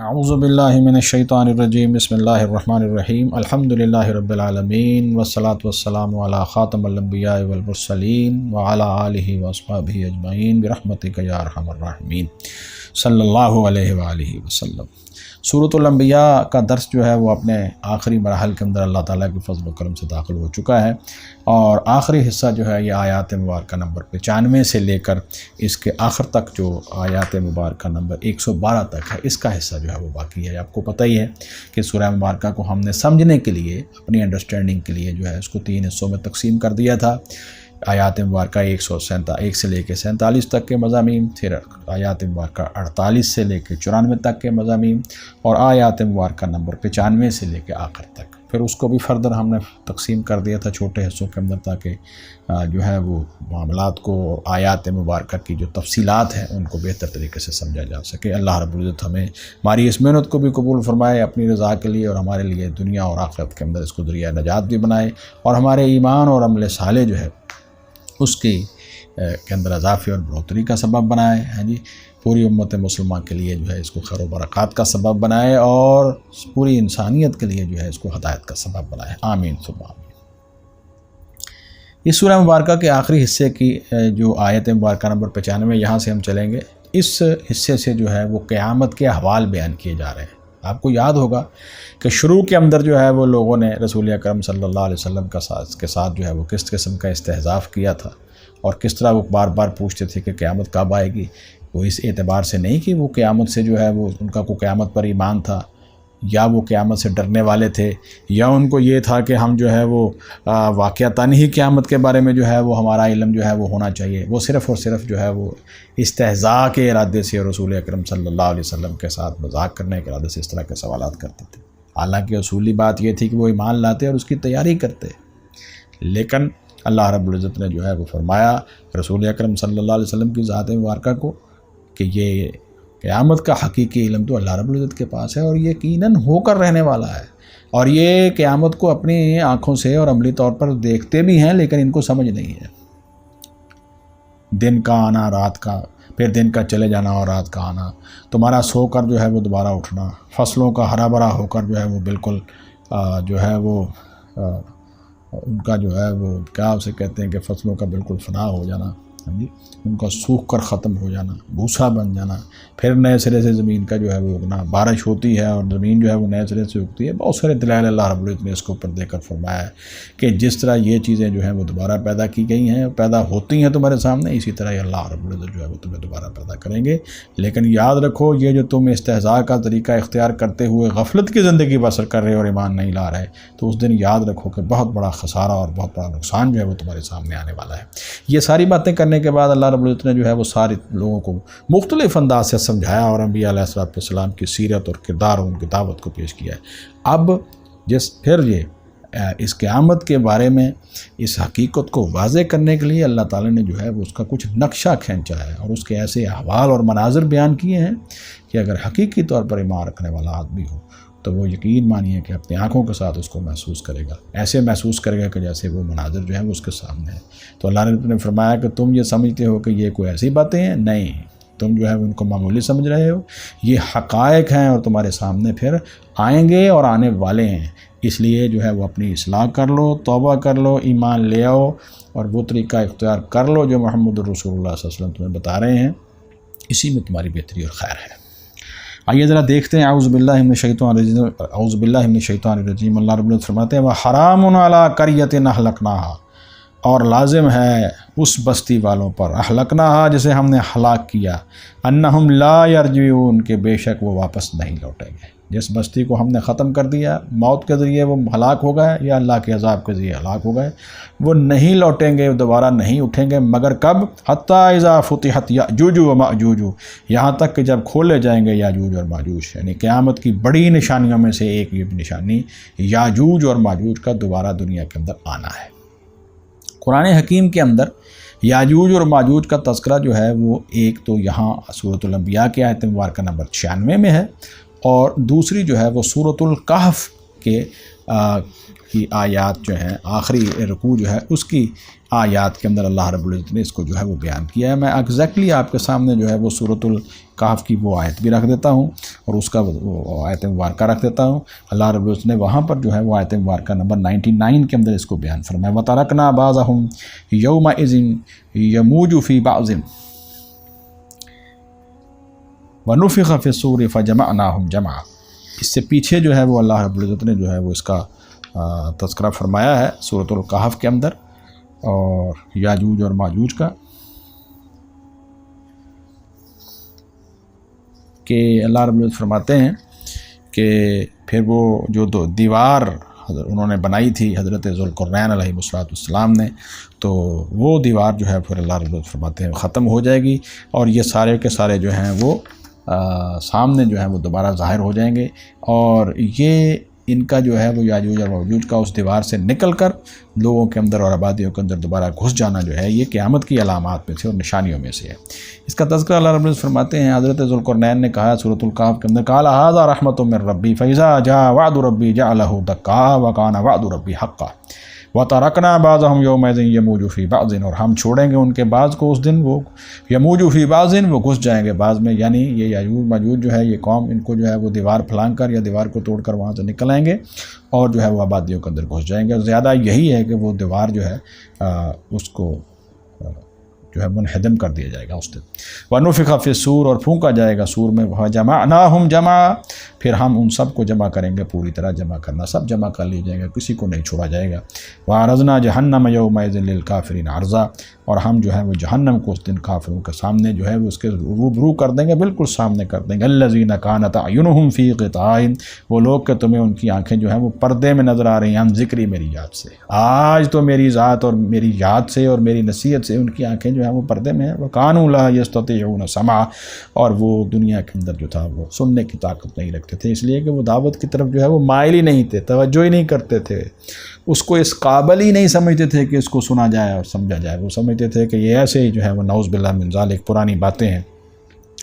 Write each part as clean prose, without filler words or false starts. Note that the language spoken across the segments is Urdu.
اعوذ باللہ من الشیطان الرجیم بسم اللہ الرحمن الرحیم الحمدللہ رب العالمین والصلاة والسلام علی خاتم الانبیاء والمرسلین وعلی آلہ واصحابہ اجمعین برحمتک یا ارحم الراحمین صلی اللہ علیہ وآلہ وسلم۔ سورۃ الانبیاء کا درس جو ہے وہ اپنے آخری مراحل کے اندر اللہ تعالیٰ کے فضل و کرم سے داخل ہو چکا ہے، اور آخری حصہ جو ہے یہ آیات مبارکہ نمبر 95 سے لے کر اس کے آخر تک جو آیات مبارکہ نمبر 112 تک ہے، اس کا حصہ جو ہے وہ باقی ہے۔ آپ کو پتہ ہی ہے کہ سورہ مبارکہ کو ہم نے سمجھنے کے لیے، اپنی انڈرسٹینڈنگ کے لیے جو ہے اس کو 3 حصوں میں تقسیم کر دیا تھا۔ آیات مبارکہ 1 سے لے کے 47 تک کے مضامین، پھر آیات مبارکہ 48 سے لے کے 94 تک کے مضامین، اور آیات مبارکہ نمبر 95 سے لے کے آخر تک۔ پھر اس کو بھی فردر ہم نے تقسیم کر دیا تھا چھوٹے حصوں کے اندر، تاکہ جو ہے وہ معاملات کو، آیات مبارکہ کی جو تفصیلات ہیں ان کو بہتر طریقے سے سمجھا جا سکے۔ اللہ رب العزت ہمیں ہماری اس محنت کو بھی قبول فرمائے اپنی رضا کے لیے، اور ہمارے لیے دنیا اور آخرت کے اندر اس کو ذریعہ نجات بھی بنائے، اور ہمارے ایمان اور عمل صالح جو ہے اس کے اندر اضافے اور بڑھوتری کا سبب بنائے، جی پوری امت مسلمہ کے لیے جو ہے اس کو خیر و برکات کا سبب بنائے، اور پوری انسانیت کے لیے جو ہے اس کو ہدایت کا سبب بنائے، آمین ثم آمین۔ اس سورہ مبارکہ کے آخری حصے کی جو آیت مبارکہ نمبر 95، یہاں سے ہم چلیں گے۔ اس حصے سے جو ہے وہ قیامت کے احوال بیان کیے جا رہے ہیں۔ آپ کو یاد ہوگا کہ شروع کے اندر جو ہے وہ لوگوں نے رسول اکرم صلی اللہ علیہ وسلم کے ساتھ جو ہے وہ کس قسم کا استہزاء کیا تھا، اور کس طرح وہ بار بار پوچھتے تھے کہ قیامت کب آئے گی۔ وہ اس اعتبار سے نہیں کہ وہ قیامت سے جو ہے وہ ان کا کوئی قیامت پر ایمان تھا، یا وہ قیامت سے ڈرنے والے تھے، یا ان کو یہ تھا کہ ہم جو ہے وہ واقعتاً ہی قیامت کے بارے میں جو ہے وہ ہمارا علم جو ہے وہ ہونا چاہیے۔ وہ صرف اور صرف جو ہے وہ استہزاء کے ارادے سے رسول اکرم صلی اللہ علیہ وسلم کے ساتھ مذاق کرنے کے ارادے سے اس طرح کے سوالات کرتے تھے۔ حالانکہ اصولی بات یہ تھی کہ وہ ایمان لاتے اور اس کی تیاری کرتے، لیکن اللہ رب العزت نے جو ہے وہ فرمایا رسول اکرم صلی اللہ علیہ وسلم کی ذات مبارکہ کو کہ یہ قیامت کا حقیقی علم تو اللہ رب العزت کے پاس ہے، اور یہ یقیناً ہو کر رہنے والا ہے، اور یہ قیامت کو اپنی آنکھوں سے اور عملی طور پر دیکھتے بھی ہیں، لیکن ان کو سمجھ نہیں ہے۔ دن کا آنا، رات کا، پھر دن کا چلے جانا اور رات کا آنا، تمہارا سو کر جو ہے وہ دوبارہ اٹھنا، فصلوں کا ہرا بھرا ہو کر جو ہے وہ بالکل جو ہے وہ ان کا جو ہے وہ کیا اسے کہتے ہیں کہ فصلوں کا بالکل فنا ہو جانا، جی ان کا سوکھ کر ختم ہو جانا، بھوسا بن جانا، پھر نئے سرے سے زمین کا جو ہے وہ اگنا، بارش ہوتی ہے اور زمین جو ہے وہ نئے سرے سے اگتی ہے۔ بہت سارے دلائل اللہ رب العزت نے اس کے اوپر دے کر فرمایا ہے کہ جس طرح یہ چیزیں جو ہیں وہ دوبارہ پیدا کی گئی ہیں، پیدا ہوتی ہیں تمہارے سامنے، اسی طرح اللہ رب العزت جو ہے وہ تمہیں دوبارہ پیدا کریں گے۔ لیکن یاد رکھو، یہ جو تم استہزاء کا طریقہ اختیار کرتے ہوئے غفلت کی زندگی بسر کر رہے اور ایمان نہیں لا رہے، تو اس دن یاد رکھو کہ بہت بڑا خسارہ اور بہت بڑا نقصان جو ہے وہ تمہارے سامنے آنے والا ہے۔ یہ ساری باتیں کرنے کے بعد اللہ رب العزت نے جو ہے وہ سارے لوگوں کو مختلف انداز سے سمجھایا، اور انبیاء علیہ السلام کی سیرت اور کردار اور ان کی دعوت کو پیش کیا ہے۔ اب پھر یہ اس قیامت کے بارے میں اس حقیقت کو واضح کرنے کے لیے اللہ تعالیٰ نے جو ہے وہ اس کا کچھ نقشہ کھینچا ہے، اور اس کے ایسے احوال اور مناظر بیان کیے ہیں کہ اگر حقیقی طور پر ایمان رکھنے والا آدمی ہو تو وہ یقین مانیے کہ اپنی آنکھوں کے ساتھ اس کو محسوس کرے گا، ایسے محسوس کرے گا کہ جیسے وہ مناظر جو ہے وہ اس کے سامنے ہے۔ تو اللہ نے فرمایا کہ تم یہ سمجھتے ہو کہ یہ کوئی ایسی باتیں ہیں، نہیں، تم جو ہے ان کو معمولی سمجھ رہے ہو، یہ حقائق ہیں اور تمہارے سامنے پھر آئیں گے اور آنے والے ہیں۔ اس لیے جو ہے وہ اپنی اصلاح کر لو، توبہ کر لو، ایمان لے آؤ، اور وہ طریقہ اختیار کر لو جو محمد رسول اللہ صلی اللہ علیہ وسلم تمہیں بتا رہے ہیں، اسی میں تمہاری بہتری اور خیر ہے۔ آئیے ذرا دیکھتے ہیں۔ اعوذ باللہ من الشیطان الرجیم۔ اللہ رب العزت فرماتے ہیں وَحَرَامٌ عَلَىٰ قَرْيَةٍ أَهْلَكْنَاهَا، اور لازم ہے اس بستی والوں پر، اہلکناہا جسے ہم نے ہلاک کیا، انہم لا یرجعون، کہ بے شک وہ واپس نہیں لوٹیں گے۔ جس بستی کو ہم نے ختم کر دیا، موت کے ذریعے وہ ہلاک ہو گئے یا اللہ کے عذاب کے ذریعے ہلاک ہو گئے، وہ نہیں لوٹیں گے، دوبارہ نہیں اٹھیں گے، مگر کب؟ حتی اذا فتحت یاجوج و ماجوج، یہاں تک کہ جب کھولے جائیں گے یاجوج اور ماجوج۔ یعنی قیامت کی بڑی نشانیوں میں سے ایک یہ نشانی یاجوج اور ماجوج کا دوبارہ دنیا کے اندر آنا ہے۔ قرآن حکیم کے اندر یاجوج اور ماجوج کا تذکرہ جو ہے وہ ایک تو یہاں سورۃ الانبیاء کی آیت مبارکہ نمبر 96 میں ہے، اور دوسری جو ہے وہ سورۃ الکہف کے کی آیات جو ہیں، آخری رکوع جو ہے اس کی آیات کے اندر اللہ رب العزت نے اس کو جو ہے وہ بیان کیا ہے۔ میں ایگزیکٹلی آپ کے سامنے جو ہے وہ سورۃ الکہف کی وہ آیت بھی رکھ دیتا ہوں اور اس کا وہ آیت مبارکہ رکھ دیتا ہوں۔ اللہ رب العزت نے وہاں پر جو ہے وہ آیت مبارکہ نمبر 99 کے اندر اس کو بیان فرمایا، وَتَرَكْنَا بَعْضَهُمْ يَوْمَئِذٍ يَمُوجُ فِي بَعْضٍ وَنُفِخَ فِي الصُّورِ فَجَمَعْنَاهُمْ جَمْعًا۔ اس سے پیچھے جو ہے وہ اللہ رب العزت نے جو ہے وہ اس کا تذکرہ فرمایا ہے سورۃ الکہف کے اندر، اور یاجوج اور ماجوج کا، کہ اللہ رب العزت فرماتے ہیں کہ پھر وہ جو دیوار انہوں نے بنائی تھی حضرت ذوالقرنین علیہ السلام نے، تو وہ دیوار جو ہے پھر اللہ رب العزت فرماتے ہیں ختم ہو جائے گی، اور یہ سارے کے سارے جو ہیں وہ سامنے جو ہے وہ دوبارہ ظاہر ہو جائیں گے، اور یہ ان کا جو ہے وہ یاجوج اور ماجوج کا اس دیوار سے نکل کر لوگوں کے اندر اور آبادیوں کے اندر دوبارہ گھس جانا جو ہے یہ قیامت کی علامات میں سے اور نشانیوں میں سے ہے۔ اس کا تذکرہ اللہ رب العزت فرماتے ہیں، حضرت ذوالقرنین نے کہا سورۃ الکہف کے اندر، قال ھذا رحمۃ من ربی فاذا جاء وعد ربی جعلہ دکا وکان وعد ربی حقا وَتَرَكْنَا بَعْضَهُمْ يَوْمَئِذٍ يَمُوجُ فِي بَعْضٍ، اور ہم چھوڑیں گے ان کے بعض کو اس دن وہ یموج فی بعض، وہ گھس جائیں گے بعض میں، یعنی یہ یاجوج ماجوج جو ہے یہ قوم، ان کو جو ہے وہ دیوار پھلانگ کر یا دیوار کو توڑ کر وہاں سے نکل آئیں گے اور جو ہے وہ آبادیوں کے اندر گھس جائیں گے۔ زیادہ یہی ہے کہ وہ دیوار جو ہے اس کو جو ہے منہدم کر دیا جائے گا اس دن۔ وَنُفِخَ فِي الصُّورِ، اور پھونکا جائے گا سور میں، وَجَمَعْنَاهُمْ جَمْعًا، پھر ہم ان سب کو جمع کریں گے، پوری طرح جمع کرنا، سب جمع کر لیے جائیں گے، کسی کو نہیں چھوڑا جائے گا۔ وَعَرَضْنَا جَهَنَّمَ يَوْمَئِذٍ لِلْكَافِرِينَ عَرْضًا، اور ہم جو ہے وہ جہنم کو اس دن کافروں کے سامنے جو ہے وہ اس کے روبرو کر دیں گے، بالکل سامنے کر دیں گے۔ الَّذِينَ كَانَتْ أَعْيُنُهُمْ فِي غِطَاءٍ، وہ لوگ کہ تمہیں ان کی آنکھیں جو ہیں وہ پردے میں نظر آ رہی ہیں، ہم ذکری میری یاد سے، آج تو میری ذات اور میری یاد سے اور میری نصیحت سے ان کی آنکھیں جو ہیں وہ پردے میں ہیں۔ وَكَانُوا لَا يَسْتَطِيعُونَ سَمْعًا، اور وہ دنیا کے اندر جو تھا وہ سننے کی طاقت نہیں رکھتے تھے، اس لیے کہ وہ دعوت کی طرف جو ہے وہ مائل ہی نہیں تھے، توجہ ہی نہیں کرتے تھے، اس کو اس قابل ہی نہیں سمجھتے تھے کہ اس کو سنا جائے اور سمجھا جائے، وہ سمجھتے تھے کہ یہ ایسے ہی جو ہے وہ نعوذ باللہ من ذالک پرانی باتیں ہیں،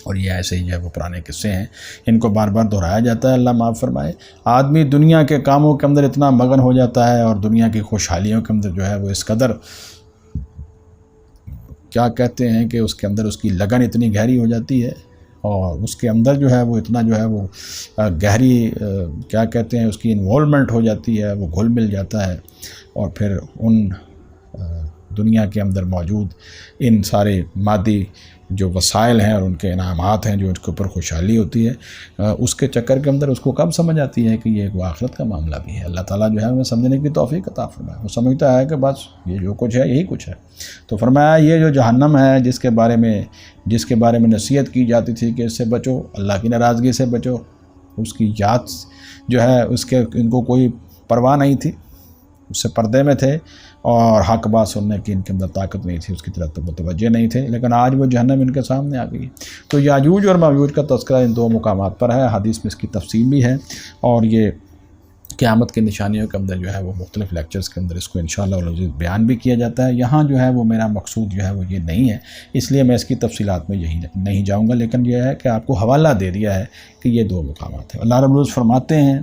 اور یہ ایسے ہی جو ہے وہ پرانے قصے ہیں، ان کو بار بار دہرایا جاتا ہے۔ اللہ معاف فرمائے، آدمی دنیا کے کاموں کے اندر اتنا مگن ہو جاتا ہے اور دنیا کی خوشحالیوں کے اندر جو ہے وہ اس قدر کیا کہتے ہیں کہ اس کے اندر اس کی لگن اتنی گہری ہو جاتی ہے، اور اس کے اندر جو ہے وہ اتنا جو ہے وہ گہری کیا کہتے ہیں اس کی انوالومنٹ ہو جاتی ہے، وہ گھل مل جاتا ہے، اور پھر ان دنیا کے اندر موجود ان سارے مادی جو وسائل ہیں اور ان کے انعامات ہیں جو اس کے اوپر خوشحالی ہوتی ہے، اس کے چکر کے اندر اس کو کب سمجھ آتی ہے کہ یہ ایک آخرت کا معاملہ بھی ہے۔ اللہ تعالیٰ جو ہے ہمیں سمجھنے کی توفیق عطا فرمائے، وہ سمجھتا ہے کہ بس یہ جو کچھ ہے یہی کچھ ہے۔ تو فرمایا یہ جو جہنم ہے جس کے بارے میں نصیحت کی جاتی تھی کہ اس سے بچو، اللہ کی ناراضگی سے بچو، اس کی یاد جو ہے اس کے ان کو کوئی پرواہ نہیں تھی، اس سے پردے میں تھے، اور حق بات سننے کی ان کے اندر طاقت نہیں تھی، اس کی طرف متوجہ نہیں تھے، لیکن آج وہ جہنم ان کے سامنے آ گئی۔ تو یاجوج اور ماجوج کا تذکرہ ان دو مقامات پر ہے، حدیث میں اس کی تفصیل بھی ہے، اور یہ قیامت کی نشانیوں کے اندر جو ہے وہ مختلف لیکچرز کے اندر اس کو انشاءاللہ العزیز بیان بھی کیا جاتا ہے۔ یہاں جو ہے وہ میرا مقصود جو ہے وہ یہ نہیں ہے، اس لیے میں اس کی تفصیلات میں یہی نہیں جاؤں گا، لیکن یہ ہے کہ آپ کو حوالہ دے دیا ہے کہ یہ دو مقامات ہیں۔ اللہ رب العزت فرماتے ہیں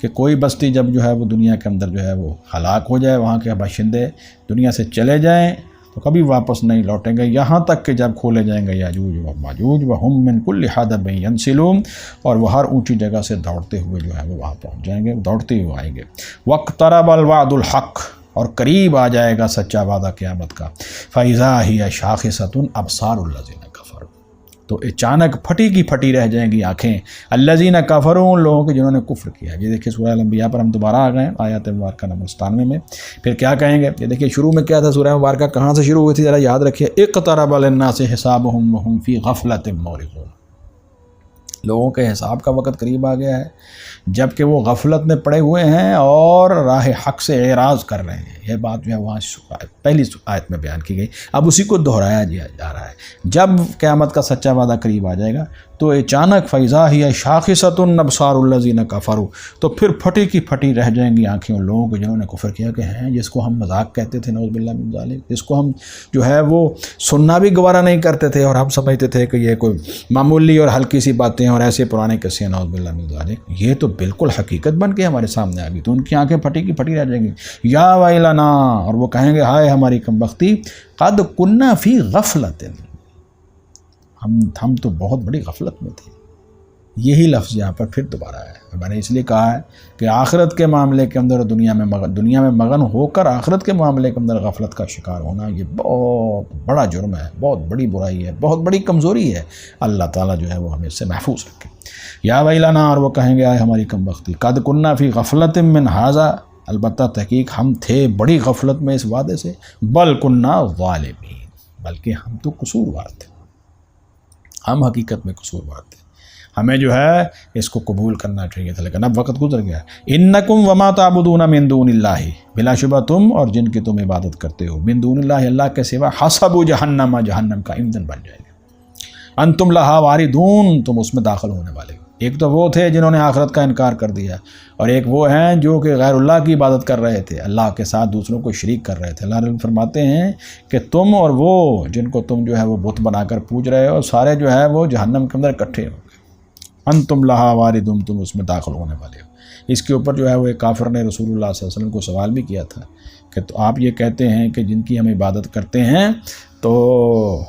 کہ کوئی بستی جب جو ہے وہ دنیا کے اندر جو ہے وہ ہلاک ہو جائے، وہاں کے باشندے دنیا سے چلے جائیں تو کبھی واپس نہیں لوٹیں گے، یہاں تک کہ جب کھولے جائیں گے یاجوج و ماجوج وہم من کل حدب ینسلون، اور وہ ہر اونچی جگہ سے دوڑتے ہوئے جو ہے وہ وہاں پہنچ جائیں گے، دوڑتے ہوئے آئیں گے۔ واقترب الوعد الحق، اور قریب آ جائے گا سچا وعدہ قیامت کا، فَإِذَا هِيَ شَاخِصَةٌ أَبْصَارُ الَّذِينَ كَفَرُوا، تو اچانک پھٹی کی پھٹی رہ جائیں گی آنکھیں، الذین کفروا، ان لوگوں کے جنہوں نے کفر کیا۔ یہ دیکھیں سورہ الانبیاء پر ہم دوبارہ آ گئے ہیں، آیات مبارکہ نمبر 97 میں، پھر کیا کہیں گے؟ یہ دیکھیں شروع میں کیا تھا سورہ مبارکہ، کہاں سے شروع ہوئی تھی ذرا یاد رکھیے، اقترب للناس حسابهم وهم فی غفلۃ معرضون، لوگوں کے حساب کا وقت قریب آ گیا ہے جب کہ وہ غفلت میں پڑے ہوئے ہیں اور راہ حق سے اعراض کر رہے ہیں۔ یہ بات جو ہے وہاں پہلی آیت میں بیان کی گئی، اب اسی کو دہرایا جا رہا ہے۔ جب قیامت کا سچا وعدہ قریب آ جائے گا تو اچانک فیضا ہی شاخصۃ ابصار الذین کفروا، تو پھر پھٹی کی پھٹی رہ جائیں گی آنکھیں ان لوگوں کو جنہوں نے کفر کیا، کہ ہیں جس کو ہم مذاق کہتے تھے نعوذ باللہ من ذالک، جس کو ہم جو ہے وہ سننا بھی گوارا نہیں کرتے تھے، اور ہم سمجھتے تھے کہ یہ کوئی معمولی اور ہلکی سی باتیں اور ایسے پرانے قصے نعوذ باللہ من ذالک، یہ تو بالکل حقیقت بن کے ہمارے سامنے آ گئی، تو ان کی آنکھیں پھٹی کی پھٹی رہ جائیں گی، یا ویلنا، اور وہ کہیں گے ہائے ہماری کمبختی، قد کننا فی غفلۃ، ہم تو بہت بڑی غفلت میں تھے۔ یہی لفظ یہاں پر پھر دوبارہ ہے، میں نے اس لیے کہا ہے کہ آخرت کے معاملے کے اندر دنیا میں مغن ہو کر آخرت کے معاملے کے اندر غفلت کا شکار ہونا، یہ بہت بڑا جرم ہے، بہت بڑی برائی ہے، بہت بڑی کمزوری ہے۔ اللہ تعالیٰ جو ہے وہ ہمیں اس سے محفوظ رکھے۔ یا ویلنا، اور وہ کہیں گے آئے ہماری کم بختی، قد کننا فی غفلت من ھذا، البتہ تحقیق ہم تھے بڑی غفلت میں اس وعدے سے، بل کننا ظالمین، بلکہ ہم تو قصوروار تھے، ہم حقیقت میں قصوروار تھے، ہمیں جو ہے اس کو قبول کرنا چاہیے تھا، لیکن اب وقت گزر گیا۔ انکم وما تعبدون من دون اللہ، بلا شبہ تم اور جن کی تم عبادت کرتے ہو من دون اللہ، اللہ کے سوا، حسب جہنم، جہنم کا ایندھن بن جائے گا، انتم لہا واردون، تم اس میں داخل ہونے والے ہو۔ ایک تو وہ تھے جنہوں نے آخرت کا انکار کر دیا، اور ایک وہ ہیں جو کہ غیر اللہ کی عبادت کر رہے تھے، اللہ کے ساتھ دوسروں کو شریک کر رہے تھے۔ اللہ فرماتے ہیں کہ تم اور وہ جن کو تم جو ہے وہ بت بنا کر پوج رہے ہو، سارے جو ہے وہ جہنم کے اندر اکٹھے ہو گئے، انتم لہا واردون، تم اس میں داخل ہونے والے ہو۔ اس کے اوپر جو ہے وہ ایک کافر نے رسول اللہ صلی اللہ علیہ وسلم کو سوال بھی کیا تھا کہ تو آپ یہ کہتے ہیں کہ جن کی ہم عبادت کرتے ہیں تو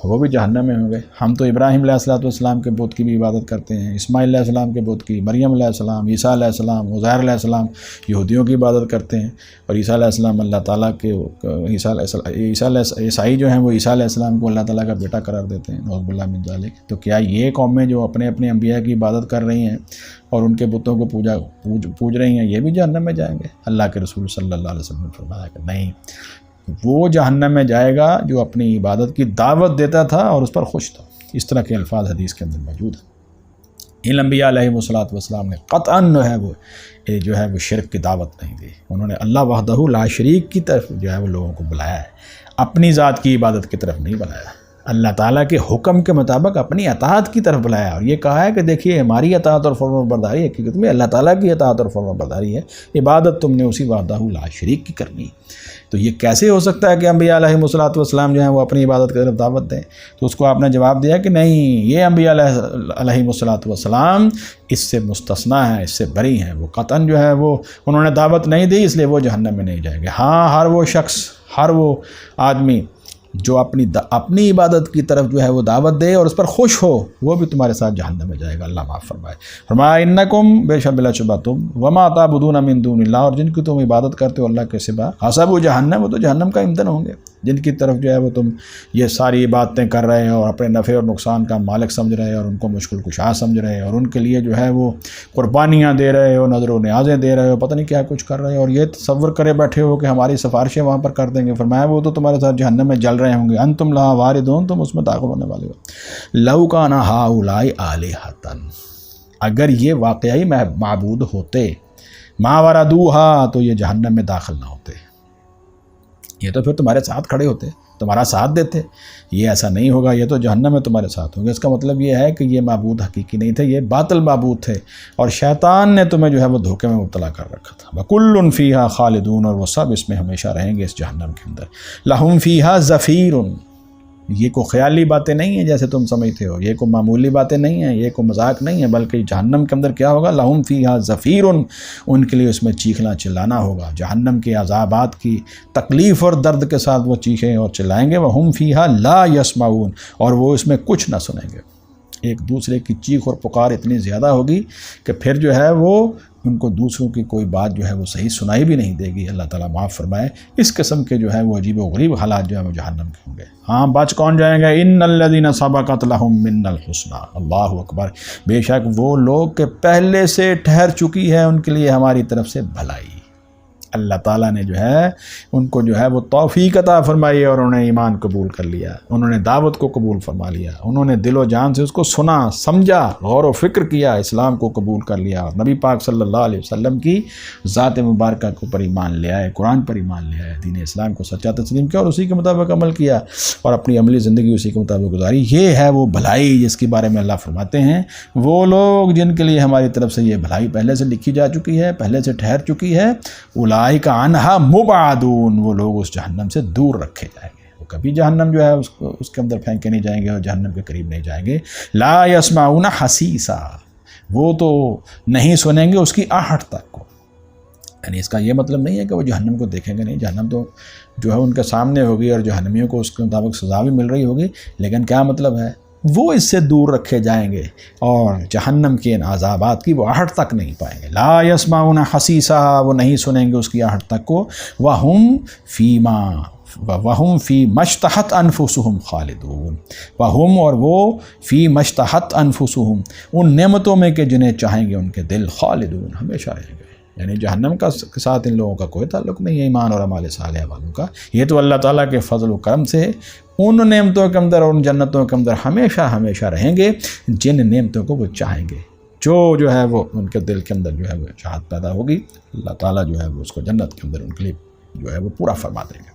وہ بھی جہنم میں ہوں گے، ہم تو ابراہیم علیہ السلام کے بت کی بھی عبادت کرتے ہیں، اسماعیل علیہ السلام کے بت کی، مریم علیہ السلام، عیسیٰ علیہ السلام، عزیر علیہ السلام، یہودیوں کی عبادت کرتے ہیں، اور عیسیٰ علیہ السلام اللہ تعالیٰ کے، عیسائی جو ہیں وہ عیسیٰ علیہ السلام کو اللہ تعالیٰ کا بیٹا قرار دیتے ہیں، نعوذ باللہ من ذالک۔ تو کیا یہ قومیں جو اپنے اپنے انبیاء کی عبادت کر رہی ہیں اور ان کے بتوں کو پوج رہی ہیں، یہ بھی جہنم میں جائیں گے؟ اللہ کے رسول صلی اللہ علیہ وسلم نے فرمایا کہ نہیں، وہ جہنم میں جائے گا جو اپنی عبادت کی دعوت دیتا تھا اور اس پر خوش تھا۔ اس طرح کے الفاظ حدیث کے اندر موجود ہیں۔ ان انبیاء علیہ السلام نے قطعاً جو ہے وہ شرک کی دعوت نہیں دی، انہوں نے اللہ وحدہ لا شریک کی طرف جو ہے وہ لوگوں کو بلایا ہے، اپنی ذات کی عبادت کی طرف نہیں بلایا، اللہ تعالیٰ کے حکم کے مطابق اپنی اطاعت کی طرف بلایا، اور یہ کہا ہے کہ دیکھیے ہماری اطاعت اور فرمانبرداری حقیقت میں اللہ تعالیٰ کی اطاعت اور فرمانبرداری ہے، عبادت تم نے اسی وحدہ لا شریک کی کرنی۔ تو یہ کیسے ہو سکتا ہے کہ انبیاء علیہ السلام جو ہیں وہ اپنی عبادت کی طرف دعوت دیں؟ تو اس کو آپ نے جواب دیا کہ نہیں، یہ انبیاء علیہ السلام اس سے مستثنیٰ ہیں، اس سے بری ہیں، وہ قطعاً جو ہے وہ انہوں نے دعوت نہیں دی، اس لیے وہ جہنم میں نہیں جائیں گے۔ ہاں، ہر وہ شخص، ہر وہ آدمی جو اپنی عبادت کی طرف جو ہے وہ دعوت دے اور اس پر خوش ہو، وہ بھی تمہارے ساتھ جہنم میں جائے گا، اللہ معاف فرمائے۔ فرمایا انکم، بے شک بلا شبہ تم، وما تعبدون من دون اللہ، اور جن کی تم عبادت کرتے ہو اللہ کے سوا، حسب جہنم، وہ تو جہنم کا ایندھن ہوں گے، جن کی طرف جو ہے وہ تم یہ ساری عبادتیں کر رہے ہو اور اپنے نفع اور نقصان کا مالک سمجھ رہے ہو اور ان کو مشکل کشا سمجھ رہے ہو اور ان کے لیے جو ہے وہ قربانیاں دے رہے ہو، نذر و نیازیں دے رہے ہو، پتہ نہیں کیا کچھ کر رہے ہو، اور یہ تصور کرے بیٹھے ہو کہ ہماری سفارشیں وہاں پر کر دیں گے۔ فرمایا وہ تو تمہارے ساتھ جہنم میں جل رہے ہوں گے، انتم لہا واردون، تم اس میں داخل ہونے والے ہو۔ لو کان ہؤلاء آلہۃ، اگر یہ واقعی معبود ہوتے، ما وردوہا، تو یہ جہنم میں داخل نہ ہوتے، یہ تو پھر تمہارے ساتھ کھڑے ہوتے، تمہارا ساتھ دیتے۔ یہ ایسا نہیں ہوگا، یہ تو جہنم میں تمہارے ساتھ ہوں گے۔ اس کا مطلب یہ ہے کہ یہ معبود حقیقی نہیں تھے، یہ باطل معبود تھے، اور شیطان نے تمہیں جو ہے وہ دھوکے میں مبتلا کر رکھا تھا۔ وَكُلٌّ فِيهَا خَالِدُونَ، اور وہ سب اس میں ہمیشہ رہیں گے، اس جہنم کے اندر۔ لَهُمْ فِيهَا زَفِيرٌ، یہ کوئی خیالی باتیں نہیں ہیں جیسے تم سمجھتے ہو، یہ کوئی معمولی باتیں نہیں ہیں، یہ کوئی مذاق نہیں ہے، بلکہ جہنم کے اندر کیا ہوگا؟ لہم فیہا زفیر، ان کے لیے اس میں چیخنا چلانا ہوگا، جہنم کے عذابات کی تکلیف اور درد کے ساتھ وہ چیخیں اور چلائیں گے۔ وہم فیہا لا یسمعون، اور وہ اس میں کچھ نہ سنیں گے۔ ایک دوسرے کی چیخ اور پکار اتنی زیادہ ہوگی کہ پھر جو ہے وہ ان کو دوسروں کی کوئی بات جو ہے وہ صحیح سنائی بھی نہیں دے گی، اللہ تعالیٰ معاف فرمائے۔ اس قسم کے جو ہے وہ عجیب و غریب حالات جو ہے وہ جہنم کے ہوں گے۔ ہاں، بچ کون جائیں گے؟ ان الذین سبقت لہم منا الحسنی، اللہ اکبر، بے شک وہ لوگ کہ پہلے سے ٹھہر چکی ہے ان کے لیے ہماری طرف سے بھلائی، اللہ تعالیٰ نے جو ہے ان کو جو ہے وہ توفیق عطا فرمائی اور انہوں نے ایمان قبول کر لیا، انہوں نے دعوت کو قبول فرما لیا، انہوں نے دل و جان سے اس کو سنا سمجھا، غور و فکر کیا، اسلام کو قبول کر لیا اور نبی پاک صلی اللہ علیہ وسلم کی ذات مبارکہ کو پر ایمان لے آئے، قرآن پر ایمان لے آئے، دین اسلام کو سچا تسلیم کیا اور اسی کے مطابق عمل کیا اور اپنی عملی زندگی اسی کے مطابق گزاری۔ یہ ہے وہ بھلائی جس کے بارے میں اللہ فرماتے ہیں وہ لوگ جن کے لیے ہماری طرف سے یہ بھلائی پہلے سے لکھی جا چکی ہے، پہلے سے ٹھہر چکی ہے، اولئک عنہا مبعدون، وہ لوگ اس جہنم سے دور رکھے جائیں گے، وہ کبھی جہنم جو ہے اس کے اندر پھینکے نہیں جائیں گے اور جہنم کے قریب نہیں جائیں گے۔ لا یسمعون حسیسا، وہ تو نہیں سنیں گے اس کی آہٹ تک کو، یعنی اس کا یہ مطلب نہیں ہے کہ وہ جہنم کو دیکھیں گے، نہیں، جہنم تو جو ہے ان کے سامنے ہوگی اور جہنمیوں کو اس کے مطابق سزا بھی مل رہی ہوگی، لیکن کیا مطلب ہے وہ اس سے دور رکھے جائیں گے اور جہنم کے ان عذابات کی وہ آہٹ تک نہیں پائیں گے۔ لا یسمعون حسیسا، وہ نہیں سنیں گے اس کی آہٹ تک کو، وَهُمْ فِي مَشْتَحَتْ أَنفُسُهُمْ خَالِدُونَ، وَهُمْ اور وہ فی مشتہت انفسہم، ان نعمتوں میں کہ جنہیں چاہیں گے ان کے دل، خالدون، ہمیشہ رہیں گے، یعنی جہنم کے ساتھ ان لوگوں کا کوئی تعلق نہیں ہے، ایمان اور اعمال صالحہ والوں کا، یہ تو اللہ تعالیٰ کے فضل و کرم سے ان نعمتوں کے اندر اور ان جنتوں کے اندر ہمیشہ ہمیشہ رہیں گے جن نعمتوں کو وہ چاہیں گے، جو ہے وہ ان کے دل کے اندر جو ہے وہ چاہت پیدا ہوگی، اللہ تعالیٰ جو ہے وہ اس کو جنت کے اندر ان کے لیے جو ہے وہ پورا فرما دیں گے۔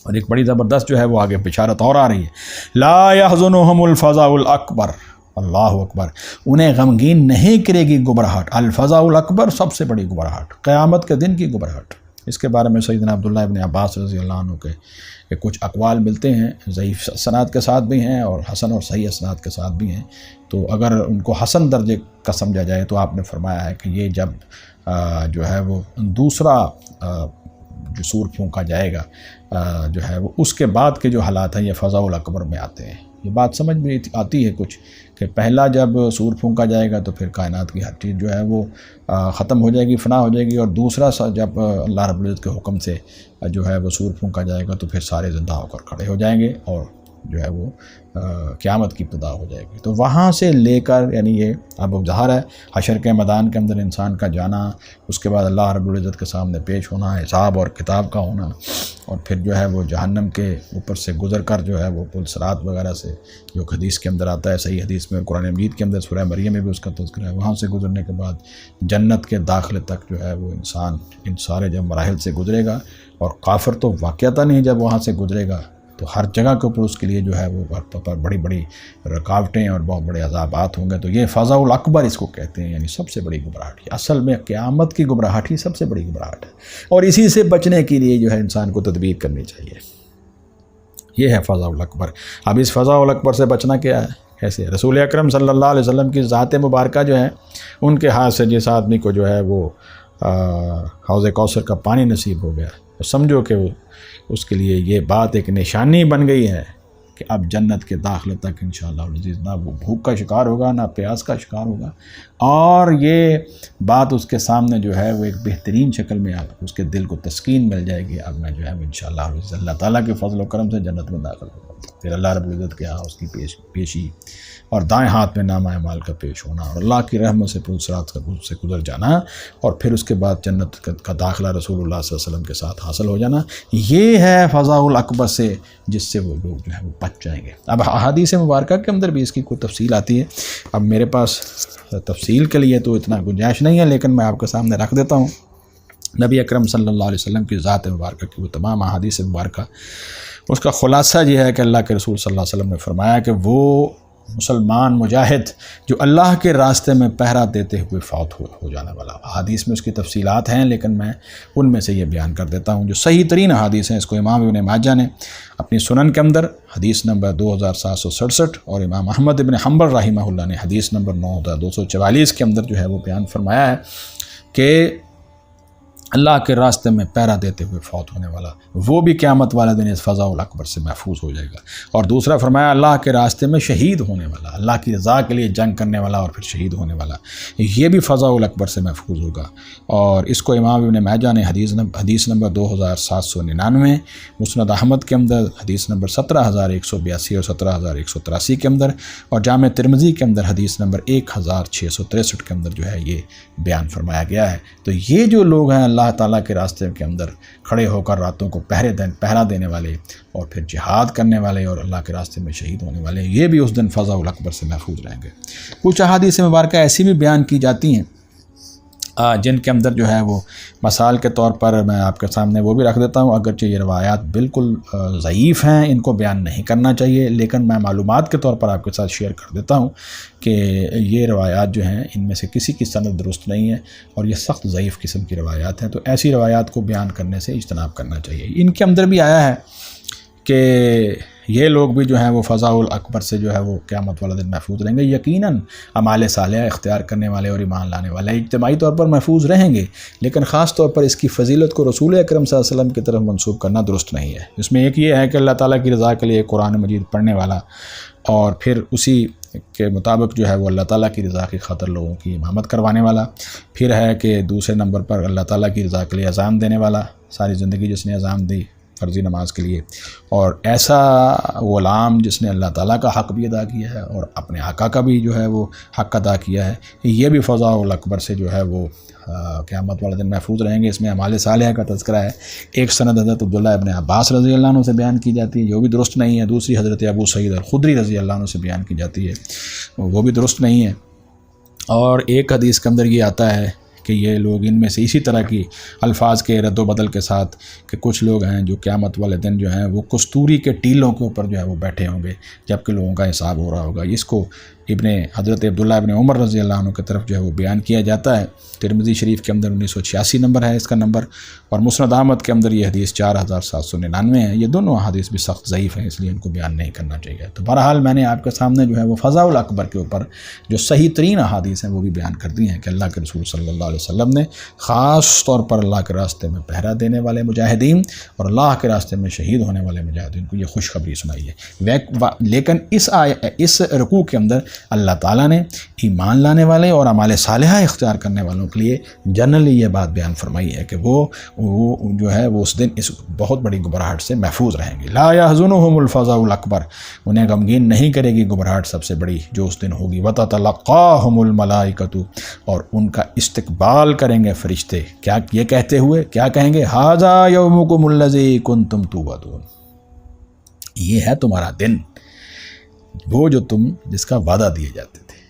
اور ایک بڑی زبردست جو ہے وہ آگے بشارت اور آ رہی ہے، لا يحزنهم الفزع الاکبر، اللہ اکبر، انہیں غمگین نہیں کرے گی گھبراہٹ، الفزع الاکبر، سب سے بڑی گھبراہٹ، قیامت کے دن کی گھبراہٹ۔ اس کے بارے میں سیدنا عبداللہ ابن عباس رضی اللہ عنہ کے کچھ اقوال ملتے ہیں، ضعیف اسناد کے ساتھ بھی ہیں اور حسن اور صحیح اسناد کے ساتھ بھی ہیں، تو اگر ان کو حسن درجے کا سمجھا جائے تو آپ نے فرمایا ہے کہ یہ جب جو ہے وہ دوسرا جو سور پھونکا جائے گا جو ہے وہ اس کے بعد کے جو حالات ہیں یہ فضاء الاکبر میں آتے ہیں۔ یہ بات سمجھ میں آتی ہے کچھ کہ پہلا جب سور پھونکا جائے گا تو پھر کائنات کی ہر چیز جو ہے وہ ختم ہو جائے گی، فنا ہو جائے گی، اور دوسرا جب اللہ رب العزت کے حکم سے جو ہے وہ سور پھونکا جائے گا تو پھر سارے زندہ ہو کر کھڑے ہو جائیں گے اور جو ہے وہ قیامت کی ابتدا ہو جائے گی۔ تو وہاں سے لے کر یعنی یہ اب ظاہر ہے حشر کے میدان کے اندر انسان کا جانا، اس کے بعد اللہ رب العزت کے سامنے پیش ہونا، حساب اور کتاب کا ہونا، اور پھر جو ہے وہ جہنم کے اوپر سے گزر کر جو ہے وہ پل صراط وغیرہ سے جو حدیث کے اندر آتا ہے، صحیح حدیث میں، قرآن مجید کے اندر سورہ مریم میں بھی اس کا تذکرہ ہے، وہاں سے گزرنے کے بعد جنت کے داخلے تک جو ہے وہ انسان ان سارے جب مراحل سے گزرے گا، اور کافر تو واقعتاً ہی جب وہاں سے گزرے گا تو ہر جگہ کے اوپر اس کے لیے جو ہے وہ بڑی بڑی رکاوٹیں اور بہت بڑے عذابات ہوں گے۔ تو یہ فضاء الاکبر اس کو کہتے ہیں، یعنی سب سے بڑی گھبراہٹ، اصل میں قیامت کی گھبراہٹ ہی سب سے بڑی گھبراہٹ ہے، اور اسی سے بچنے کے لیے جو ہے انسان کو تدبیر کرنی چاہیے۔ یہ ہے فضاء الاکبر۔ اب اس فضاء الاکبر سے بچنا کیا ہے، کیسے؟ رسول اکرم صلی اللہ علیہ وسلم کی ذات مبارکہ جو ہے ان کے ہاتھ سے جس آدمی کو جو ہے وہ حوض کوثر کا پانی نصیب ہو گیا، تو سمجھو کہ اس کے لیے یہ بات ایک نشانی بن گئی ہے کہ اب جنت کے داخلے تک انشاءاللہ العزیز نہ وہ بھوک کا شکار ہوگا نہ پیاس کا شکار ہوگا، اور یہ بات اس کے سامنے جو ہے وہ ایک بہترین شکل میں اس کے دل کو تسکین مل جائے گی، اب میں جو ہے وہ انشاءاللہ العزیز اللہ تعالیٰ کے فضل و کرم سے جنت میں داخل ہوگا، پھر اللہ رب العزت کے ہاں اس کی پیشی اور دائیں ہاتھ میں نامہ اعمال کا پیش ہونا، اور اللہ کی رحمت سے پل صراط سے گزر جانا، اور پھر اس کے بعد جنت کا داخلہ رسول اللہ صلی اللہ علیہ وسلم کے ساتھ حاصل ہو جانا۔ یہ ہے فضاء الاکبر سے جس سے وہ لوگ جو ہے وہ بچ جائیں گے۔ اب احادیث مبارکہ کے اندر بھی اس کی کوئی تفصیل آتی ہے، اب میرے پاس تفصیل کے لیے تو اتنا گنجائش نہیں ہے، لیکن میں آپ کے سامنے رکھ دیتا ہوں۔ نبی اکرم صلی اللہ علیہ وسلم کی ذات مبارکہ کی وہ تمام احادیث مبارکہ، اس کا خلاصہ یہ ہے کہ اللہ کے رسول صلی اللہ علیہ وسلم نے فرمایا کہ وہ مسلمان مجاہد جو اللہ کے راستے میں پہرا دیتے ہوئے فوت ہو جانے والا، حدیث میں اس کی تفصیلات ہیں لیکن میں ان میں سے یہ بیان کر دیتا ہوں جو صحیح ترین حدیث ہیں۔ اس کو امام ابن ماجہ نے اپنی سنن کے اندر حدیث نمبر 2767 اور امام احمد ابن حنبل رحمہ اللہ نے حدیث نمبر 9244 کے اندر جو ہے وہ بیان فرمایا ہے کہ اللہ کے راستے میں پہرا دیتے ہوئے فوت ہونے والا وہ بھی قیامت والے دن اس فضاء الاکبر سے محفوظ ہو جائے گا۔ اور دوسرا فرمایا اللہ کے راستے میں شہید ہونے والا، اللہ کی رضا کے لیے جنگ کرنے والا اور پھر شہید ہونے والا، یہ بھی فضاء الاکبر سے محفوظ ہوگا۔ اور اس کو امام ابن ماجہ نے حدیث نمبر 2799، مسند احمد کے اندر حدیث نمبر 17182 اور 17183 کے اندر، اور جامع ترمذی کے اندر حدیث نمبر 1663 کے اندر جو ہے یہ بیان فرمایا گیا ہے۔ تو یہ جو لوگ ہیں اللہ اللہ تعالیٰ کے راستے کے اندر کھڑے ہو کر راتوں کو پہرا دینے والے اور پھر جہاد کرنے والے اور اللہ کے راستے میں شہید ہونے والے، یہ بھی اس دن فضاء الاکبر سے محفوظ رہیں گے۔ کچھ احادیث مبارکہ ایسی بھی بیان کی جاتی ہیں جن کے اندر جو ہے وہ مثال کے طور پر میں آپ کے سامنے وہ بھی رکھ دیتا ہوں، اگرچہ یہ روایات بالکل ضعیف ہیں، ان کو بیان نہیں کرنا چاہیے، لیکن میں معلومات کے طور پر آپ کے ساتھ شیئر کر دیتا ہوں کہ یہ روایات جو ہیں ان میں سے کسی کی سند درست نہیں ہے اور یہ سخت ضعیف قسم کی روایات ہیں، تو ایسی روایات کو بیان کرنے سے اجتناب کرنا چاہیے۔ ان کے اندر بھی آیا ہے کہ یہ لوگ بھی جو ہیں وہ فضاء الاکبر سے جو ہے وہ قیامت والا دن محفوظ رہیں گے۔ یقیناً اعمال صالحہ اختیار کرنے والے اور ایمان لانے والے اجتماعی طور پر محفوظ رہیں گے، لیکن خاص طور پر اس کی فضیلت کو رسول اکرم صلی اللہ علیہ وسلم کی طرف منسوب کرنا درست نہیں ہے۔ اس میں ایک یہ ہے کہ اللہ تعالیٰ کی رضا کے لیے قرآن مجید پڑھنے والا اور پھر اسی کے مطابق جو ہے وہ اللہ تعالیٰ کی رضا کی خاطر لوگوں کی امامت کروانے والا، پھر ہے کہ دوسرے نمبر پر اللہ تعالیٰ کی رضا کے لیے اذان دینے والا، ساری زندگی جس نے اذان دی فرضی نماز کے لیے، اور ایسا غلام جس نے اللہ تعالیٰ کا حق بھی ادا کیا ہے اور اپنے آقا کا بھی جو ہے وہ حق ادا کیا ہے، یہ بھی فضاء الاکبر سے جو ہے وہ قیامت والے دن محفوظ رہیں گے۔ اس میں اعمال صالحہ کا تذکرہ ہے۔ ایک سند حضرت عبداللہ ابن عباس رضی اللہ عنہ سے بیان کی جاتی ہے، جو بھی درست نہیں ہے، دوسری حضرت ابو سعید الخدری رضی اللہ عنہ سے بیان کی جاتی ہے، وہ بھی درست نہیں ہے، اور ایک حدیث کے اندر یہ آتا ہے کہ یہ لوگ ان میں سے اسی طرح کی الفاظ کے رد و بدل کے ساتھ کہ کچھ لوگ ہیں جو قیامت والے دن جو ہیں وہ کستوری کے ٹیلوں کے اوپر جو ہے وہ بیٹھے ہوں گے جبکہ لوگوں کا حساب ہو رہا ہوگا۔ اس کو حضرت عبداللہ ابن عمر رضی اللہ عنہ کی طرف جو ہے وہ بیان کیا جاتا ہے۔ ترمذی شریف کے اندر 1986 نمبر ہے اس کا نمبر، اور مسند احمد کے اندر یہ حدیث 4799 ہے۔ یہ دونوں حدیث بھی سخت ضعیف ہیں، اس لیے ان کو بیان نہیں کرنا چاہیے۔ تو بہرحال میں نے آپ کے سامنے جو ہے وہ فضاء الاکبر کے اوپر جو صحیح ترین احادیث ہیں وہ بھی بیان کر دی ہیں کہ اللہ کے رسول صلی اللہ علیہ وسلم نے خاص طور پر اللہ کے راستے میں پہرا دینے والے مجاہدین اور اللہ کے راستے میں شہید ہونے والے مجاہدین کو یہ خوشخبری سنائی ہے۔ لیکن اس رکوع کے اندر اللہ تعالیٰ نے ایمان لانے والے اور اعمال صالحہ اختیار کرنے والوں کے لیے جنرلی یہ بات بیان فرمائی ہے کہ وہ جو ہے وہ اس دن اس بہت بڑی گھبراہٹ سے محفوظ رہیں گے۔ لا يحزنهم الفزع الاکبر، انہیں غمگین نہیں کرے گی گھبراہٹ سب سے بڑی جو اس دن ہوگی۔ وتتلقاهم الملائکۃ، اور ان کا استقبال کریں گے فرشتے، کیا یہ کہتے ہوئے کیا کہیں گے؟ ھذا یومکم الذی کنتم توعدون، یہ ہے تمہارا دن وہ جو جس کا وعدہ دیے جاتے تھے،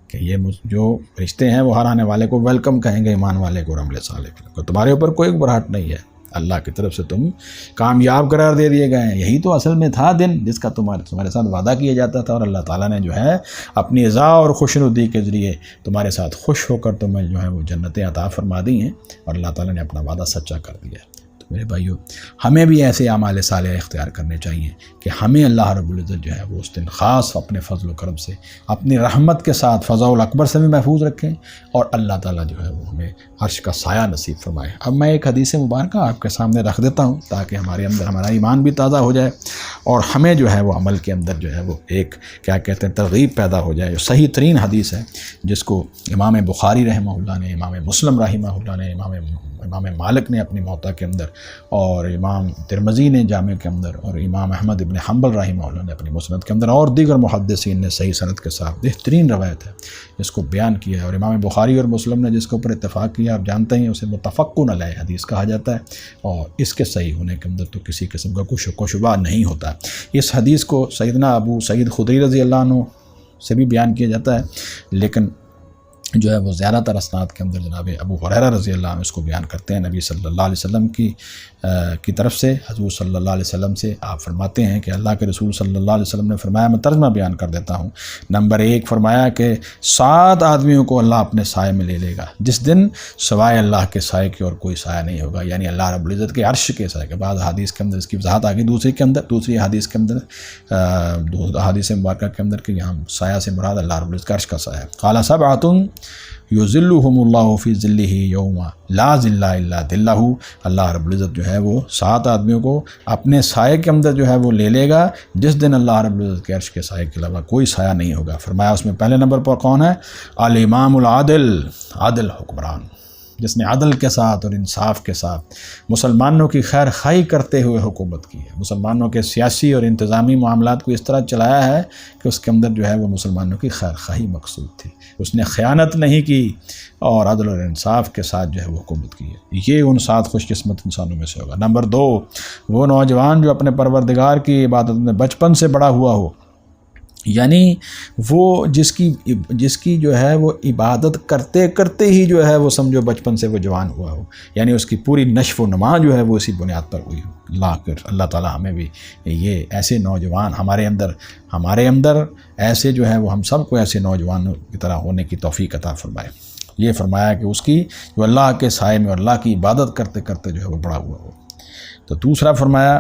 کہ یہ جو رشتے ہیں وہ ہر آنے والے کو ویلکم کہیں گے، ایمان والے کو اور عمل صالح کو، تمہارے اوپر کوئی گھبراہٹ نہیں ہے، اللہ کی طرف سے تم کامیاب قرار دے دیے گئے ہیں۔ یہی تو اصل میں تھا دن جس کا تمہارے ساتھ وعدہ کیا جاتا تھا، اور اللہ تعالیٰ نے جو ہے اپنی رضا اور خوشنودی کے ذریعے تمہارے ساتھ خوش ہو کر تمہیں جو ہے وہ جنتیں عطا فرما دی ہیں، اور اللہ تعالیٰ نے اپنا وعدہ سچا کر دیا ہے۔ میرے بھائیو، ہمیں بھی ایسے اعمال صالح اختیار کرنے چاہیے کہ ہمیں اللہ رب العزت جو ہے وہ اس دن خاص اپنے فضل و کرم سے اپنی رحمت کے ساتھ فضاء الاکبر سے بھی محفوظ رکھیں، اور اللہ تعالیٰ جو ہے وہ ہمیں عرش کا سایہ نصیب فرمائے۔ اب میں ایک حدیث مبارکہ آپ کے سامنے رکھ دیتا ہوں تاکہ ہمارے اندر ہمارا ایمان بھی تازہ ہو جائے اور ہمیں جو ہے وہ عمل کے اندر جو ہے وہ ایک کیا کہتے ہیں ترغیب پیدا ہو جائے۔ جو صحیح ترین حدیث ہے جس کو امام بخاری رحمہ اللہ نے، امام مسلم رحمہ اللہ نے، امام مالک نے اپنی موطا کے اندر، اور امام ترمذی نے جامع کے اندر، اور امام احمد ابن حنبل رحمہ اللہ نے اپنی مسند کے اندر، اور دیگر محدثین نے صحیح سند کے ساتھ بہترین روایت ہے اس کو بیان کیا ہے، اور امام بخاری اور مسلم نے جس کے اوپر اتفاق کیا آپ جانتے ہیں اسے متفقن علیہ حدیث کہا جاتا ہے، اور اس کے صحیح ہونے کے اندر تو کسی قسم کا کوئی شک و شبہ نہیں ہوتا۔ اس حدیث کو سیدنا ابو سعید خدری رضی اللہ عنہ سے بھی بیان کیا جاتا ہے، لیکن جو ہے وہ زیادہ تر اسناد کے اندر جناب ابو ہریرہ رضی اللہ عنہ اس کو بیان کرتے ہیں نبی صلی اللہ علیہ وسلم کی طرف سے۔ حضور صلی اللہ علیہ وسلم سے آپ فرماتے ہیں کہ اللہ کے رسول صلی اللہ علیہ وسلم نے فرمایا، میں ترجمہ بیان کر دیتا ہوں۔ نمبر 1 فرمایا کہ 7 آدمیوں کو اللہ اپنے سائے میں لے لے گا جس دن سوائے اللہ کے سائے کے اور کوئی سایہ نہیں ہوگا، یعنی اللہ رب العزت کے عرش کے سائے کے۔ بعد حدیث کے اندر اس کی وضاحت آ گئی دوسری حدیث کے اندر، حدیث مبارکہ کے اندر کہ یہاں سایہ سے مراد اللہ رب العزت کا عرش کا سایہ ہے۔ قال 7 یظلہم اللہ فی ظلہ یوم لا ظل الا ظلہ، اللہ رب العزت جو ہے وہ 7 آدمیوں کو اپنے سائے کے اندر جو ہے وہ لے لے گا جس دن اللہ رب العزت کے عرش کے سائے کے علاوہ کوئی سایہ نہیں ہوگا۔ فرمایا اس میں پہلے نمبر پر کون ہے؟ الامام العادل، عادل حکمران، جس نے عدل کے ساتھ اور انصاف کے ساتھ مسلمانوں کی خیر خواہی کرتے ہوئے حکومت کی ہے، مسلمانوں کے سیاسی اور انتظامی معاملات کو اس طرح چلایا ہے کہ اس کے اندر جو ہے وہ مسلمانوں کی خیر خواہی مقصود تھی، اس نے خیانت نہیں کی اور عدل اور انصاف کے ساتھ جو ہے وہ حکومت کی ہے۔ یہ ان 7 خوش قسمت انسانوں میں سے ہوگا۔ نمبر 2، وہ نوجوان جو اپنے پروردگار کی عبادت میں بچپن سے بڑا ہوا ہو، یعنی وہ جس کی جو ہے وہ عبادت کرتے کرتے ہی جو ہے وہ سمجھو بچپن سے وہ جوان ہوا ہو، یعنی اس کی پوری نشو و نما جو ہے وہ اسی بنیاد پر ہوئی ہو۔ اللہ تعالیٰ ہمیں بھی یہ ایسے نوجوان ہمارے اندر ایسے جو ہے وہ ہم سب کو ایسے نوجوانوں کی طرح ہونے کی توفیق عطا فرمائے۔ یہ فرمایا کہ اس کی جو اللہ کے سائے میں اور اللہ کی عبادت کرتے کرتے جو ہے وہ بڑا ہوا ہو۔ تو دوسرا فرمایا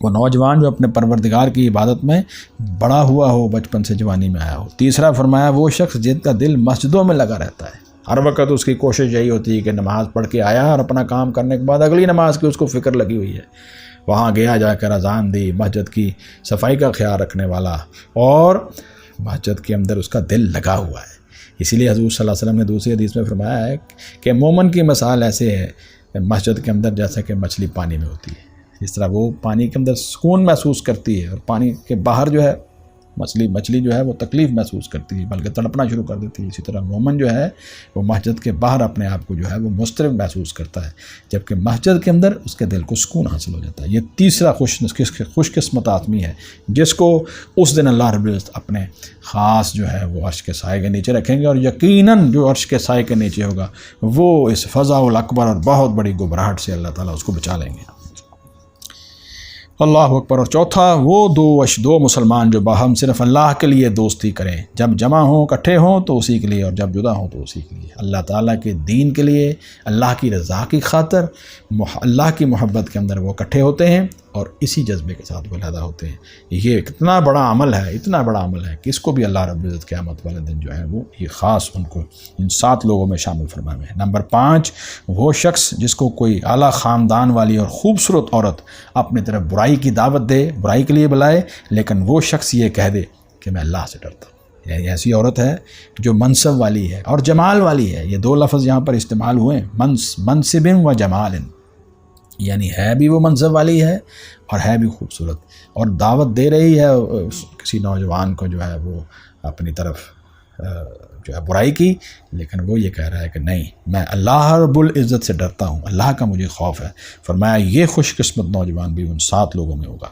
وہ نوجوان جو اپنے پروردگار کی عبادت میں بڑا ہوا ہو، بچپن سے جوانی میں آیا ہو۔ تیسرا فرمایا وہ شخص جن کا دل مسجدوں میں لگا رہتا ہے، ہر وقت اس کی کوشش یہی ہوتی ہے کہ نماز پڑھ کے آیا اور اپنا کام کرنے کے بعد اگلی نماز کی اس کو فکر لگی ہوئی ہے، وہاں گیا، جا کر اذان دی، مسجد کی صفائی کا خیال رکھنے والا، اور مسجد کے اندر اس کا دل لگا ہوا ہے۔ اسی لیے حضور صلی اللہ علیہ وسلم نے دوسری حدیث میں فرمایا ہے کہ مومن کی مثال ایسے ہے مسجد کے اندر جیسا کہ مچھلی پانی میں ہوتی ہے، اس طرح وہ پانی کے اندر سکون محسوس کرتی ہے اور پانی کے باہر جو ہے مچھلی جو ہے وہ تکلیف محسوس کرتی ہے، بلکہ تڑپنا شروع کر دیتی ہے۔ اسی طرح مومن جو ہے وہ مسجد کے باہر اپنے آپ کو جو ہے وہ مضطرب محسوس کرتا ہے، جبکہ مسجد کے اندر اس کے دل کو سکون حاصل ہو جاتا ہے۔ یہ تیسرا خوش قسمت آدمی ہے جس کو اس دن اللہ رب العزت اپنے خاص جو ہے وہ عرش کے سائے کے نیچے رکھیں گے، اور یقیناً جو عرش کے سائے کے نیچے ہوگا وہ اس فضا الاکبر اور بہت بڑی گھبراہٹ سے اللہ تعالیٰ اس کو بچا لیں گے۔ اللہ اکبر۔ اور چوتھا وہ دو مسلمان جو باہم صرف اللہ کے لیے دوستی کریں، جب جمع ہوں اکٹھے ہوں تو اسی کے لیے، اور جب جدا ہوں تو اسی کے لیے، اللہ تعالیٰ کے دین کے لیے، اللہ کی رضا کی خاطر، اللہ کی محبت کے اندر وہ اکٹھے ہوتے ہیں اور اسی جذبے کے ساتھ وہ علیحدہ ہوتے ہیں۔ یہ اتنا بڑا عمل ہے کہ اس کو بھی اللہ رب العزت قیامت والے دن جو ہے وہ یہ خاص ان کو ان 7 لوگوں میں شامل فرمائے ہیں۔ نمبر 5، وہ شخص جس کو کوئی اعلیٰ خاندان والی اور خوبصورت عورت اپنی طرف برائی کی دعوت دے، برائی کے لیے بلائے، لیکن وہ شخص یہ کہہ دے کہ میں اللہ سے ڈرتا ہوں۔ یعنی ایسی عورت ہے جو منصب والی ہے اور جمال والی ہے، یہ 2 لفظ یہاں پر استعمال ہوئے ہیں، منصب و جمال، یعنی ہے بھی وہ منصب والی ہے اور ہے بھی خوبصورت، اور دعوت دے رہی ہے کسی نوجوان کو جو ہے وہ اپنی طرف جو ہے برائی کی، لیکن وہ یہ کہہ رہا ہے کہ نہیں، میں اللہ رب العزت سے ڈرتا ہوں، اللہ کا مجھے خوف ہے۔ فرمایا یہ خوش قسمت نوجوان بھی ان 7 لوگوں میں ہوگا۔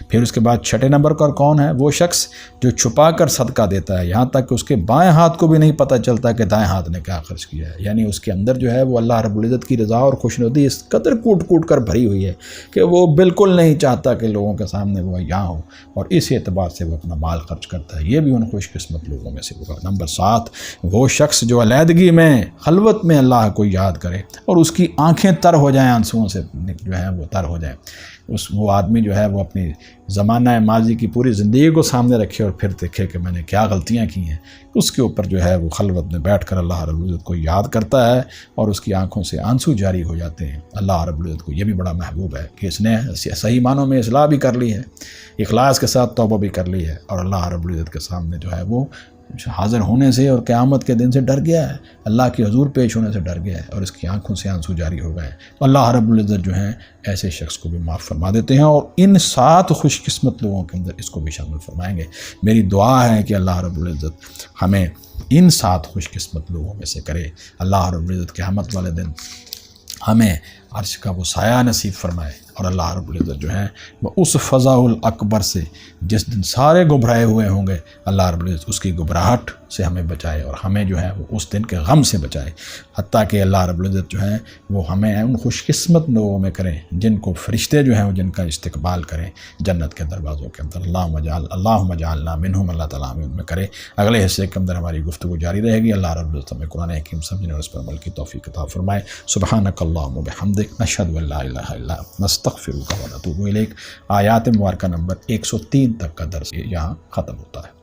پھر اس کے بعد 6 نمبر پر کون ہے؟ وہ شخص جو چھپا کر صدقہ دیتا ہے، یہاں تک کہ اس کے بائیں ہاتھ کو بھی نہیں پتہ چلتا کہ دائیں ہاتھ نے کیا خرچ کیا ہے، یعنی اس کے اندر جو ہے وہ اللہ رب العزت کی رضا اور خوشنودی اس قدر کوٹ کر بھری ہوئی ہے کہ وہ بالکل نہیں چاہتا کہ لوگوں کے سامنے وہ یہاں ہو، اور اس اعتبار سے وہ اپنا مال خرچ کرتا ہے۔ یہ بھی ان خوش قسمت لوگوں میں سے ہوگا۔ نمبر 7، وہ شخص جو علیحدگی میں، خلوت میں اللہ کو یاد کرے اور اس کی آنکھیں تر ہو جائیں، آنسوؤں سے جو ہے وہ تر ہو جائیں۔ وہ آدمی جو ہے وہ اپنی زمانہ ماضی کی پوری زندگی کو سامنے رکھے اور پھر دیکھے کہ میں نے کیا غلطیاں کی ہیں، اس کے اوپر جو ہے وہ خلوت میں بیٹھ کر اللہ رب العزت کو یاد کرتا ہے اور اس کی آنکھوں سے آنسو جاری ہو جاتے ہیں۔ اللہ رب العزت کو یہ بھی بڑا محبوب ہے کہ اس نے صحیح معنوں میں اصلاح بھی کر لی ہے، اخلاص کے ساتھ توبہ بھی کر لی ہے، اور اللہ رب العزت کے سامنے جو ہے وہ حاضر ہونے سے اور قیامت کے دن سے ڈر گیا ہے، اللہ کے حضور پیش ہونے سے ڈر گیا ہے، اور اس کی آنکھوں سے آنسو جاری ہو گئے۔ تو اللہ رب العزت جو ہیں ایسے شخص کو بھی معاف فرما دیتے ہیں، اور ان 7 خوش قسمت لوگوں کے اندر اس کو بھی شامل فرمائیں گے۔ میری دعا ہے کہ اللہ رب العزت ہمیں ان 7 خوش قسمت لوگوں میں سے کرے۔ اللہ رب العزت قیامت والے دن ہمیں عرش کا وہ سایہ نصیب فرمائے، اور اللہ رب العزت جو ہے وہ اس فضا الاکبر سے جس دن سارے گھبرائے ہوئے ہوں گے، اللہ رب العزت اس کی گھبراہٹ سے ہمیں بچائے اور ہمیں جو ہے وہ اس دن کے غم سے بچائے، حتیٰ کہ اللہ رب العزت جو ہے وہ ہمیں ان خوش قسمت لوگوں میں کریں جن کو فرشتے جو ہیں وہ جن کا استقبال کریں جنت کے دروازوں کے اندر۔ اللہم اجعلنا منہم، اللہ تعالیٰ ہمیں ان میں کرے۔ اگلے حصے کے اندر ہماری گفتگو جاری رہے گی۔ اللہ رب العزت ہمیں قرآن حکیم سمجھنے اور اس پر عمل کی توفیق عطا فرمائے۔ سبحانک اللہم وبحمدک، نشہد ان لا الہ الا انت، نستغفرک ونتوب الیک۔ آیات مبارکہ نمبر 103 تک کا درس یہاں ختم ہوتا ہے۔